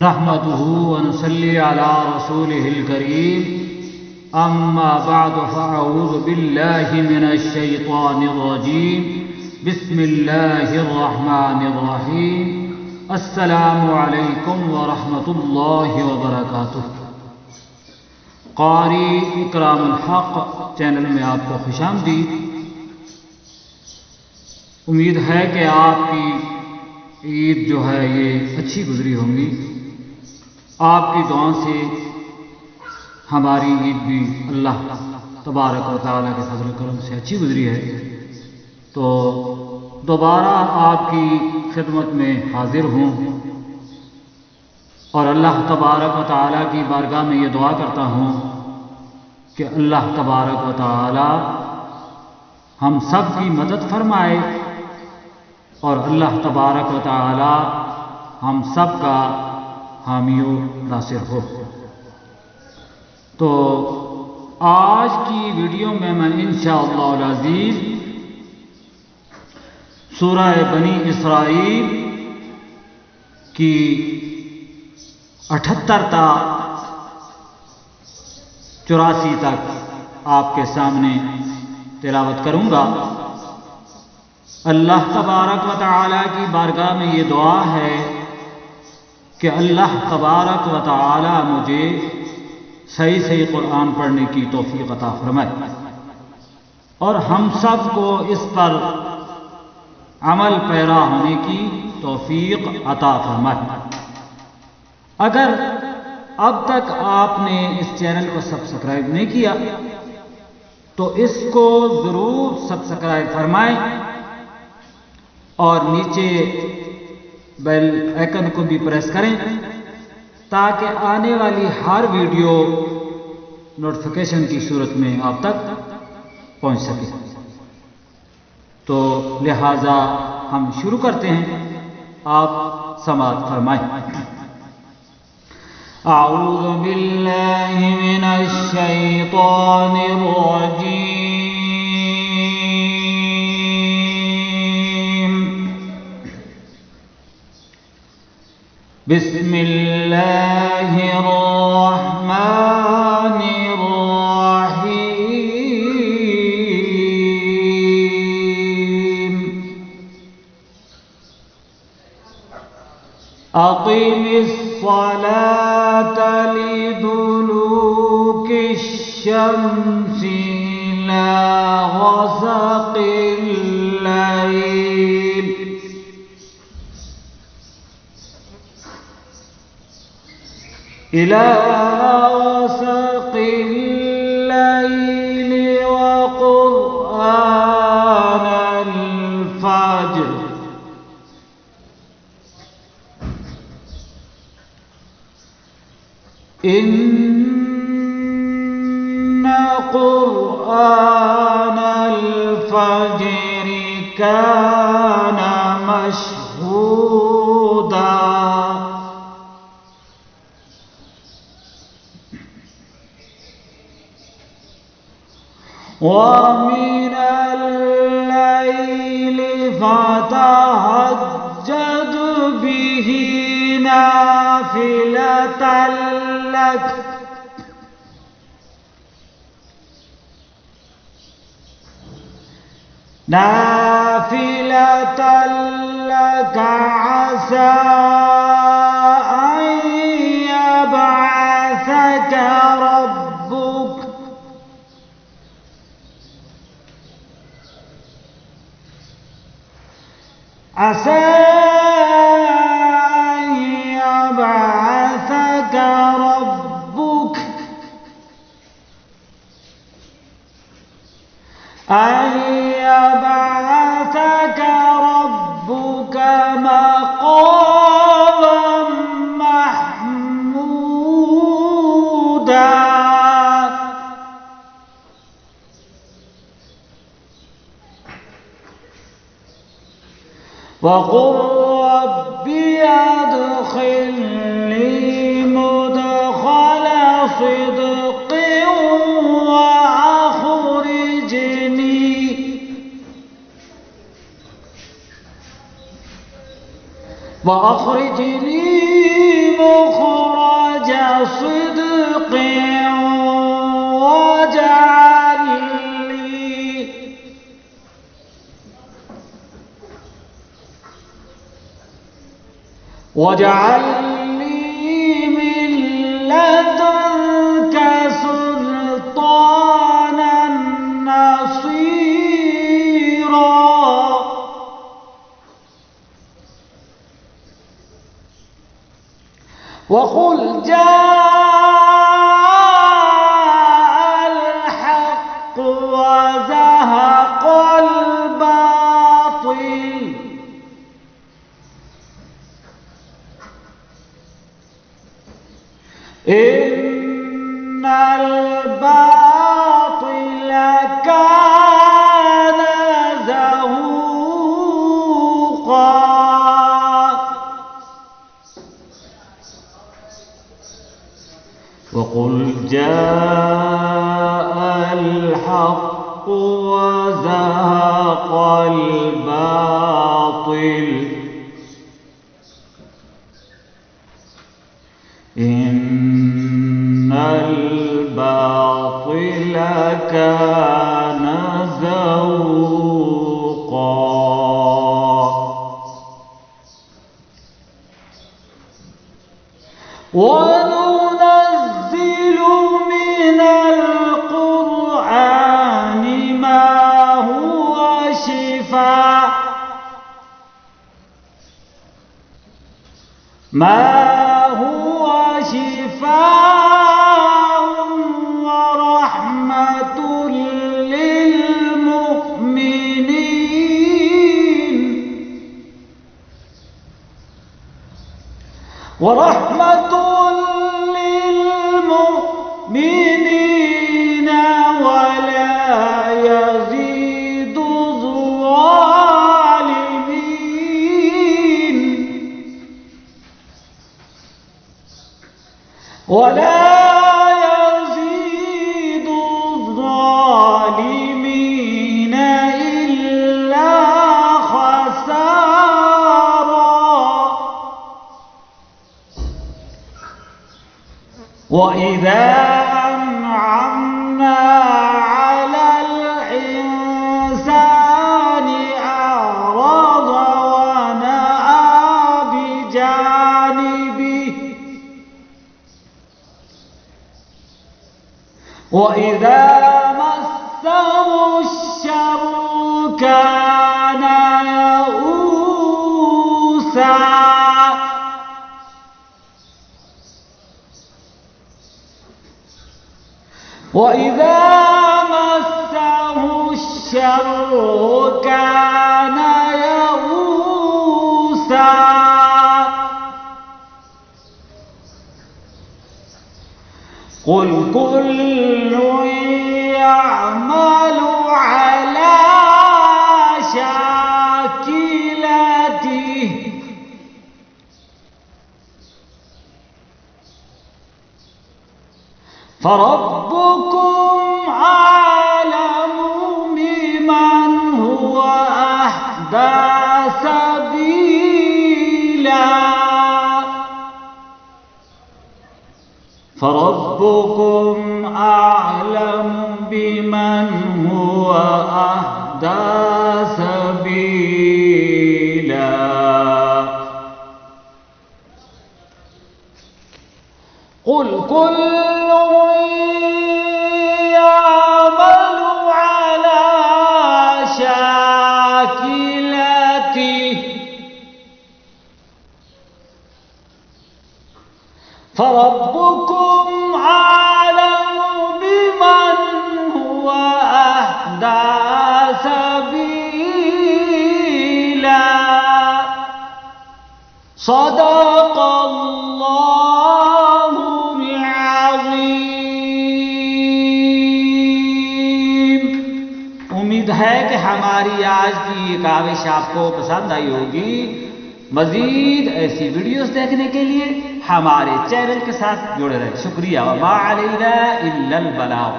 نحمده ونصلي على رسوله الكريم أما بعد فأعوذ بالله من الشيطان الرجيم بسم الله الرحمن الرحيم السلام علیکم ورحمۃ اللہ وبرکاتہ۔ قاری اکرام الحق چینل میں آپ کو خوش آمدید۔ امید ہے کہ آپ کی عید جو ہے یہ اچھی گزری ہوں گی۔ آپ کی دعاؤں سے ہماری عید بھی اللہ تبارک و تعالیٰ کے فضل و کرم سے اچھی گزری ہے، تو دوبارہ آپ کی خدمت میں حاضر ہوں اور اللہ تبارک و تعالیٰ کی بارگاہ میں یہ دعا کرتا ہوں کہ اللہ تبارک و تعالیٰ ہم سب کی مدد فرمائے اور اللہ تبارک و تعالیٰ ہم سب کا حامی و ناصر ہو۔ تو آج کی ویڈیو میں انشاءاللہ العزیز سورہ بنی اسرائیل کی 78 تا 84 تک آپ کے سامنے تلاوت کروں گا۔ اللہ تبارک و تعالیٰ کی بارگاہ میں یہ دعا ہے کہ اللہ تبارک و تعالیٰ مجھے صحیح قرآن پڑھنے کی توفیق عطا فرمائے اور ہم سب کو اس پر عمل پیرا ہونے کی توفیق عطا فرمائے۔ اگر اب تک آپ نے اس چینل کو سبسکرائب نہیں کیا تو اس کو ضرور سبسکرائب فرمائیں اور نیچے بیل آئیکن کو بھی پریس کریں تاکہ آنے والی ہر ویڈیو نوٹیفیکیشن کی صورت میں آپ تک پہنچ سکے۔ تو لہذا ہم شروع کرتے ہیں، آپ سماعت فرمائیں۔ اعوذ باللہ من الشیطان الرجیم، بسم اللہ الرحمن اقم الصلاة لدلوك الشمس إلى غسق الليل وقرآن الفجر إن قرآن الفجر كان مشهودا ومن الليل فتهجد به نافلة لك عسى أن يبعثك ربك مقاما محمودا وقل رب ادخلني مدخل صدق وأخرجني مخرج वजअल ली मिन लदुनका सुल्तानन नसीरा। वक़ुल जाअल हक़्क़ वज़हक़ल बातिल इन्नल बातिल कान ज़हूक़ा। वक़ुल जाअल हक़्क़ वज़हक़ल बातिल इन्नल बातिल कान ज़हूक़ा। وننزل من القرآن ما هو شفاء ورحمة للمؤمنين ولا يزيد الظالمين إلا خسارا. وإذا أنعمنا على الإنسان أعرض ونأى بجانبه وإذا مسه الشر كان يئوسا. وإذا مسه الشر كان يئوسا. قل كل يعمل على شاكلته فربكم أعلم بمن هو أهدى سبيلا. فربكم أعلم بمن هو أهدى سبيلا. قل كل يعمل على شاكلته فربكم أعلم بمن هو أهدى سبيلا. صدق الله العظيم. उम्मीद है कि हमारी आज की ये काविश आपको पसंद आई होगी। मजीद ऐसी वीडियोस देखने के लिए हमारे चैनल के साथ जुड़े रहें। शुक्रिया। व मा अलैना इल्लल बलाग।